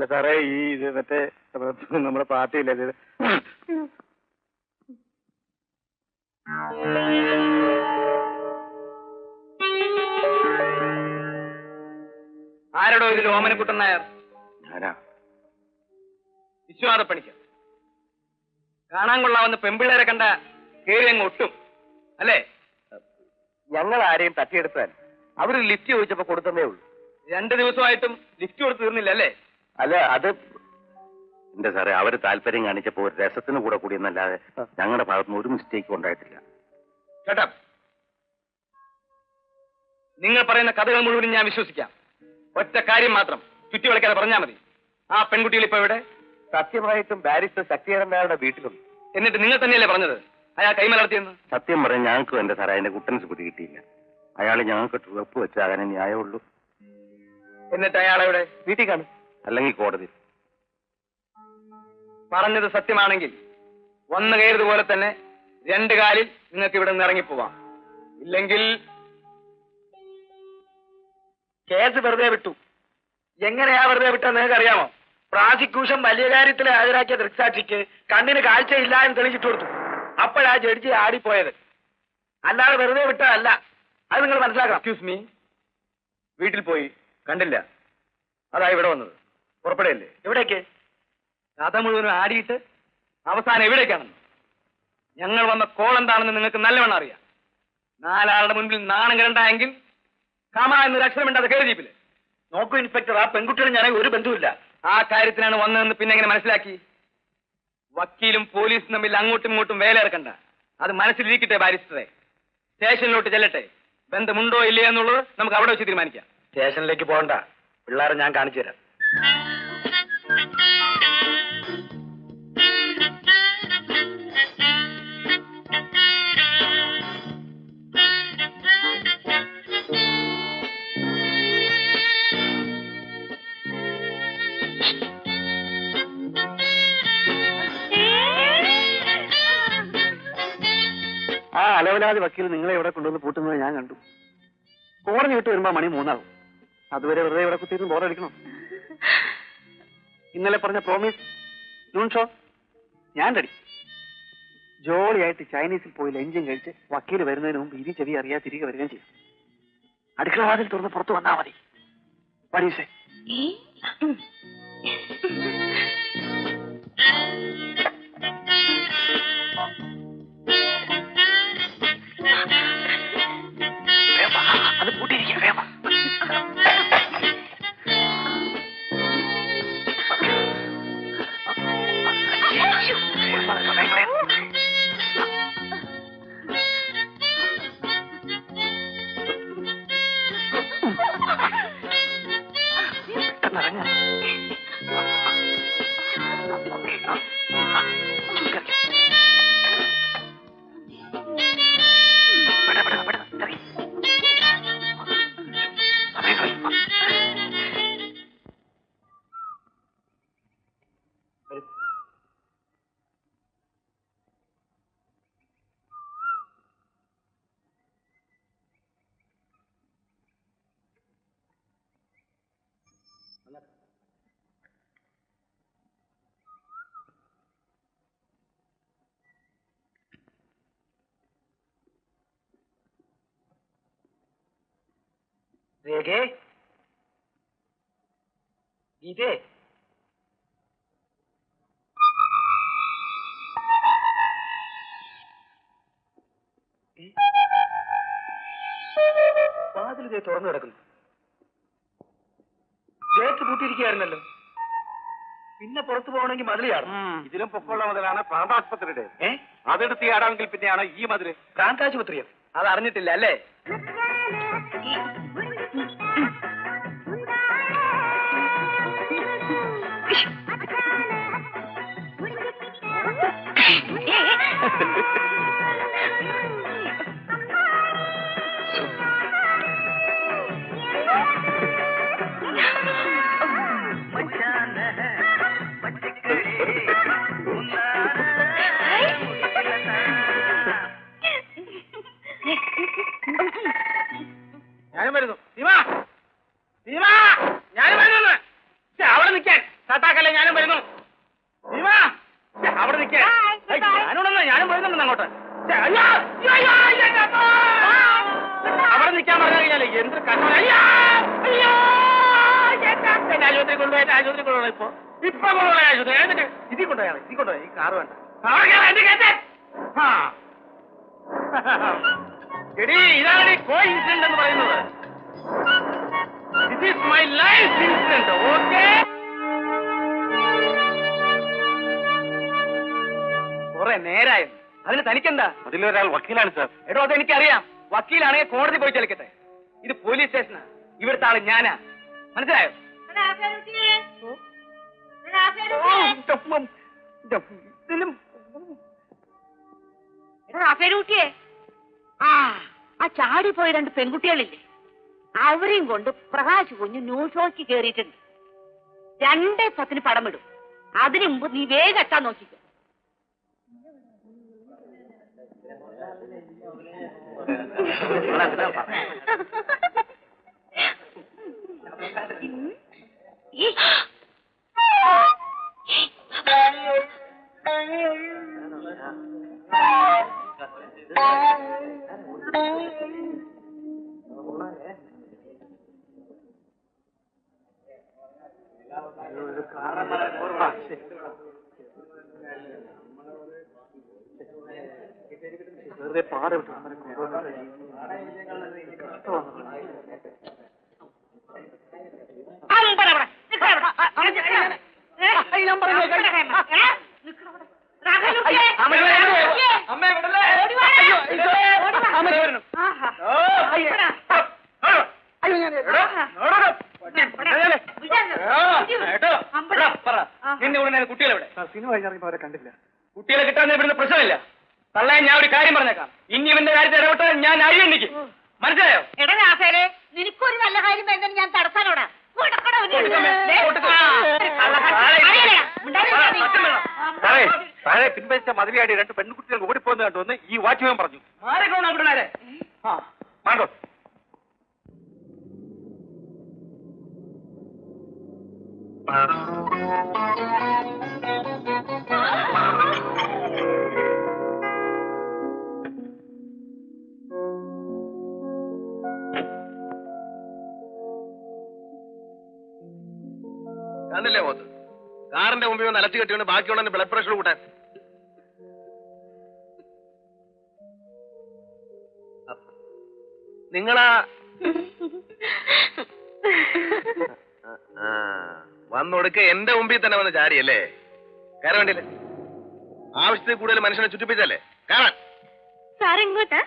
അല്ല സാറേ ഈ ഇത് മറ്റേ നമ്മുടെ പാർട്ടിയില്ലേ ഇത് ആരോടോ ഇതിൽ ഓമനക്കുട്ടൻ നായർ? ഞാനാ. വിശ്വാസ പണിക്ക് കാണാൻ കൊള്ളാവുന്ന പെമ്പിള്ളേരെ കണ്ട കേറി അങ്ങ് ഒട്ടും അല്ലേ? ഞങ്ങൾ ആരെയും തട്ടിയെടുത്താൽ അവര് ലിഫ്റ്റ് ചോദിച്ചപ്പോ കൊടുത്തതേ ഉള്ളൂ. 2 ദിവസമായിട്ടും ലിഫ്റ്റ് കൊടുത്ത് തീർന്നില്ല അല്ലേ? അല്ല അത് എന്റെ സാറേ അവര് താല്പര്യം കാണിച്ചപ്പോ ഒരു രസത്തിന് കൂടെ കൂടിയെന്നല്ലാതെ ഞങ്ങളുടെ ഭാഗത്തുനിന്ന് ഒരു മിസ്റ്റേക്കും ഉണ്ടായിട്ടില്ല. കേട്ടോ, നിങ്ങൾ പറയുന്ന കഥകൾ മുഴുവൻ ഞാൻ വിശ്വസിക്കാം. ഒറ്റ കാര്യം മാത്രം ചുറ്റി വിളക്കാതെ പറഞ്ഞാൽ മതി. ആ പെൺകുട്ടികൾ ഇപ്പൊ എവിടെ? സത്യമായിട്ടും ബാരിസ്റ്റർ ശക്തിധരൻ നായരുടെ വീട്ടിലുണ്ട്. എന്നിട്ട് നിങ്ങൾ തന്നെയല്ലേ പറഞ്ഞത് അയാൾ കൈമലർത്തിയെന്ന്? സത്യം പറയാൻ ഞങ്ങൾക്കും എന്റെ സാറേ അതിന്റെ കുട്ടൻസ് പിടി കിട്ടിയില്ല. അയാൾ ഞങ്ങൾക്ക് ഉറപ്പ് വെച്ചാൽ അങ്ങനെ ന്യായമുള്ളൂ. എന്നിട്ട് അയാളെവിടെ? വീട്ടിൽ കാണും, അല്ലെങ്കിൽ കോടതി. പറഞ്ഞത് സത്യമാണെങ്കിൽ വന്നു കയറിയതുപോലെ തന്നെ 2 കാലിൽ നിങ്ങൾക്ക് ഇവിടെ നിന്ന് ഇറങ്ങിപ്പോവാം. ഇല്ലെങ്കിൽ കേസ് വെറുതെ വിട്ടു. എങ്ങനെയാ വെറുതെ വിട്ടാ നിങ്ങൾക്ക് അറിയാമോ? പ്രോസിക്യൂഷൻ വലിയ കാര്യത്തിൽ ഹാജരാക്കിയ ദൃക്സാക്ഷിക്ക് കണ്ണിന് കാഴ്ചയില്ല എന്ന് തെളിയിച്ചിട്ട് കൊടുത്തു. അപ്പോഴാ ജഡ്ജി ആടിപ്പോയത്. അല്ലാതെ വെറുതെ വിട്ടതല്ല. അത് നിങ്ങൾ മനസ്സിലാക്കണം. എക്സ്ക്യൂസ് മീ, വീട്ടിൽ പോയി കണ്ടില്ല, അതാ ഇവിടെ വന്നത്. പുറപ്പെടല്ലേ? എവിടേക്ക്? കഥ മുഴുവനും ആടിയിട്ട് അവസാനം എവിടേക്കാണെന്ന് ഞങ്ങൾ വന്ന കോൾ എന്താണെന്ന് നിങ്ങൾക്ക് നല്ലവണ്ണം അറിയാം. 4 ആളുടെ മുൻപിൽ നാണം കിടണ്ടായെങ്കിൽ കമ എന്നൊരു അക്ഷരമുണ്ടാതെ കയറി ജീപ്പില്. നോക്കൂ ഇൻസ്പെക്ടർ, ആ പെൺകുട്ടിയുടെ ഞാൻ ഒരു ബന്ധവുമില്ല. ആ കാര്യത്തിനാണ് വന്നതെന്ന് പിന്നെ എങ്ങനെ മനസ്സിലാക്കി? വക്കീലും പോലീസും തമ്മിൽ അങ്ങോട്ടും ഇങ്ങോട്ടും വേലയിറക്കണ്ട. അത് മനസ്സിലിരിക്കട്ടെ ബാരിസ്റ്ററെ. സ്റ്റേഷനിലോട്ട് ചെല്ലട്ടെ. ബന്ധമുണ്ടോ ഇല്ലയോ എന്നുള്ളത് നമുക്ക് അവിടെ വെച്ച് തീരുമാനിക്കാം. സ്റ്റേഷനിലേക്ക് പോകണ്ട, പിള്ളേരെ ഞാൻ കാണിച്ചു തരാം. ആ അലവലാതി വക്കീൽ നിങ്ങളെ ഇവിടെ കൊണ്ടുവന്ന് പൂട്ടുന്നത് ഞാൻ കണ്ടു. കോടതി വിട്ട് വരുമ്പോ മണി 3 ആവും. അതുവരെ വെറുതെ ഇവിടെ കുത്തിയിരുന്ന് ബോറടിക്കണം. ഇന്നലെ പറഞ്ഞ പ്രോമിസ് നൂൺ ഷോ ഞാൻ റെഡി. ജോളിയായിട്ട് ചൈനീസിൽ പോയി ലഞ്ചും കഴിച്ച് വക്കീൽ വരുന്നതിന് മുമ്പ് ഇരി ചെവി അറിയാതെ തിരികെ വരികയും ചെയ്യും. അടുക്കള വാതിൽ തുറന്ന് പുറത്തു വന്നാ മതി. പരീക്ഷ അത് കൂട്ടിയിരിക്കാം. വേമ രേഖേ, ഗീതേ, വാതിലിതേ തുറന്നു കിടക്കുന്നു. ഗേറ്റ് പൂട്ടിയിരിക്കുകയായിരുന്നല്ലോ. പിന്നെ പുറത്തു പോകണമെങ്കിൽ മതിലാണ്. ഇതിലും പൊക്കമുള്ള മുതലാണ് പ്രാന്താശുപത്രിയുടെ. അതെടുത്ത് ആടാമെങ്കിൽ പിന്നെയാണ് ഈ മതില്. പ്രാന്താശുപത്രിയോ? അത് അറിഞ്ഞിട്ടില്ല അല്ലേ? എന്ത് കഷ്ടം. അയ്യോ, അയ്യോ, എന്നെ ആശുപത്രി കൊണ്ടുപോയി ഇപ്പൊ കൊണ്ടുപോയ ആശുപത്രി. ഇതിൽ കൊണ്ടുപോയാ ഈ കാറ് വേണ്ട. എടീ, ഇതാണ് കോ ഇൻസിഡന്റ് എന്ന് പറയുന്നത്. This is my life incident. Okay, കുറെ നേരായി. അതിന് തനിക്കെന്താ? അതിലൊരാൾ വക്കീലാണ് സാർ. എടോ, അതെനിക്കറിയാം. വക്കീലാണെങ്കിൽ കോടതി പോയി ചലിക്കട്ടെ. ഇത് പോലീസ് സ്റ്റേഷനാ. ഇവിടുത്തെ ആള് ഞാനാ. മനസ്സിലായോ? ആ ചാടി പോയ 2 പെൺകുട്ടികളില്ലേ, അവരെയും കൊണ്ട് പ്രകാശ് കുഞ്ഞ് ന്യൂസ് ഷോയ്ക്ക് കേറിയിട്ടുണ്ട്. 2:10 പടം വിടും. അതിനു മുമ്പ് നീ വേഗം എത്താൻ നോക്കിക്കോ. വെറുതെ പാറ വിട്ടു. കുട്ടികളെവിടെ? സിനിമ കഴിഞ്ഞിറങ്ങിയപ്പോ അവരെ കണ്ടില്ല. കുട്ടികളെ കിട്ടാൻ ഇവിടുന്ന് പ്രശ്നമില്ല. തള്ളയെ ഞാൻ ഒരു കാര്യം പറഞ്ഞേക്കാം. ഇനി ഇവന്റെ കാര്യത്തിൽ ഇടപെട്ടാൽ ഞാൻ അഴിയണ്ടിക്ക്. മനസ്സിലായോ? എടാ, നിനക്കൊരു നല്ല കാര്യം വരുന്നതിന് ഞാൻ തടസ്സാനോടാ. താഴെ പിൻവലിച്ച മതിലിയാടി 2 പെൺകുട്ടികൾ ഓടിപ്പോകുന്ന കണ്ടുവന്ന് ഈ വാച്ച്മാൻ പറഞ്ഞു. മാറിക്കോണം അവിടെ. മാണ്ടോ കണ്ടില്ലേ പോത്ത്? കാറിന്റെ മുമ്പിൽ ഒന്ന് അലച്ചു കെട്ടിക്കൊണ്ട് ബാക്കിയുള്ള ബ്ലഡ് പ്രഷർ കൂട്ടാൻ. നിങ്ങളാ വന്നൊടുക്ക എന്റെ മുമ്പിൽ തന്നെ വന്ന് ചാടിയല്ലേ? കയറാൻ വേണ്ടിയല്ലേ? ആവശ്യത്തിൽ കൂടുതൽ മനുഷ്യനെ ചുറ്റിപ്പിച്ചല്ലേ? കാണാൻ സാറിങ്ങോട്ടാ?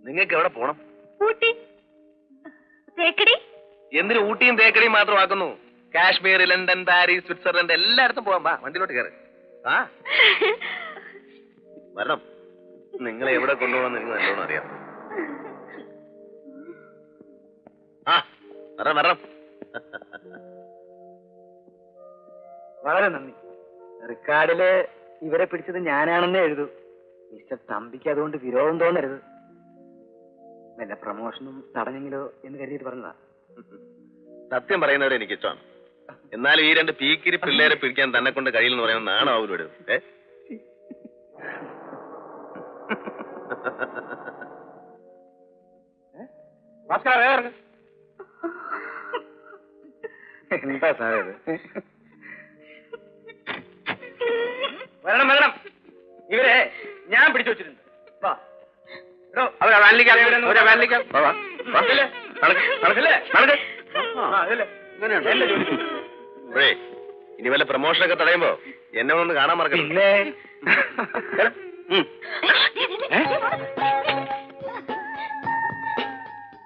നിങ്ങൾക്ക് എവിടെ പോണം? ഊട്ടി, തേക്കടി. എന്തിനു ഊട്ടിയും തേക്കടിയും മാത്രമാക്കുന്നു? കാശ്മീർ, ലണ്ടൻ, പാരീസ്, സ്വിറ്റ്സർലൻഡ് എല്ലായിടത്തും പോവാം. വാ, വണ്ടിയിലോട്ട് കയറി. ആ വരണം. നിങ്ങളെ എവിടെ കൊണ്ടുപോകണം എനിക്ക് നല്ലോണം അറിയാം. ആ വരണം വരണം. വളരെ നന്ദി. റെക്കോർഡില് ഇവരെ പിടിച്ചത് ഞാനാണെന്നേ എഴുതൂ. മിസ്റ്റർ തമ്പിക്ക് അതുകൊണ്ട് വിരോധം തോന്നരുത്. വല്ല പ്രമോഷനും തടഞ്ഞെങ്കിലോ എന്ന് കരുതിയിട്ട് പറഞ്ഞതാ. സത്യം പറയുന്നവരെ എനിക്ക് ഇഷ്ടമാണ്. എന്നാലും ഈ 2 പീക്കിരി പിള്ളേരെ പിടിക്കാൻ തന്നെ കൊണ്ട് കഴിയില്ലെന്ന് പറയുന്നത് നാണാവൂലും ഇടും. എന്താ സാറേ ഇത്? വരണം വരണം. ഇവരെ ഞാൻ പിടിച്ചു വെച്ചിട്ടുണ്ട്. വാ. ഇനി വല്ല പ്രമോഷനൊക്കെ തടയുമ്പോ എന്നെ ഒന്ന് കാണാൻ മറക്കല്ലേ?